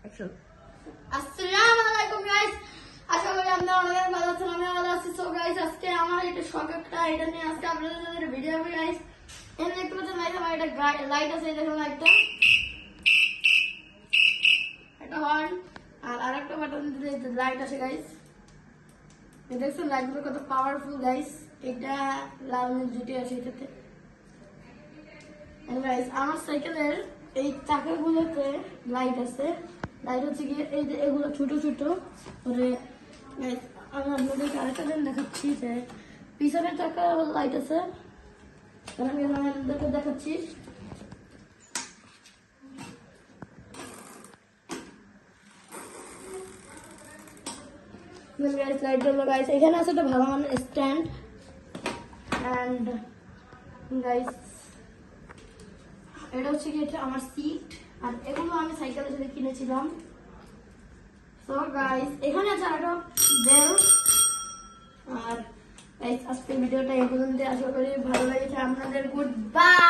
আসসালামু আলাইকুম গাইস, আশা করি আপনারা অনেক ভালো আছেন। আমি ভালো আছি। সো গাইস, আজকে আমার এটা শখ একটা এটা নিয়ে আজকে আপনাদের সাথে ভিডিও হবে গাইস। এই দেখতে পাচ্ছেন গাইস, আমার এটা লাইট আছে, এই দেখুন লাইটটা, এটা হর্ন আর আরেকটা বাটন দিলে লাইট আছে গাইস। এই দেখছেন লাইটগুলো কত পাওয়ারফুল গাইস। এটা লাল নীল দুটি আছে এটাতে। গাইস, আমার সাইকেলের এই চাকাগুলোতে লাইট আছে। লাইট হচ্ছে কি এই যে এগুলো ছোট ছোট করে। আমি আপনাদেরকে আরেকটা দিন দেখাচ্ছি যে পিছনের চাকা লাইট আছে। আমি আপনাদেরকে দেখাচ্ছি। লাইট হলো গাইস, এখানে আছে একটা ভালো মানের স্ট্যান্ড অ্যান্ড গাইস এটা হচ্ছে কি এটা আমার সিট। আর এগুলো আমি সাইকেলের সাথে কিনেছিলাম। সো গাইস, এখানে আছে একটা বেল। আর গাইস, আজকের ভিডিওটা এই পর্যন্ত। আশা করি ভালো লেগেছে আপনাদের। Good bye.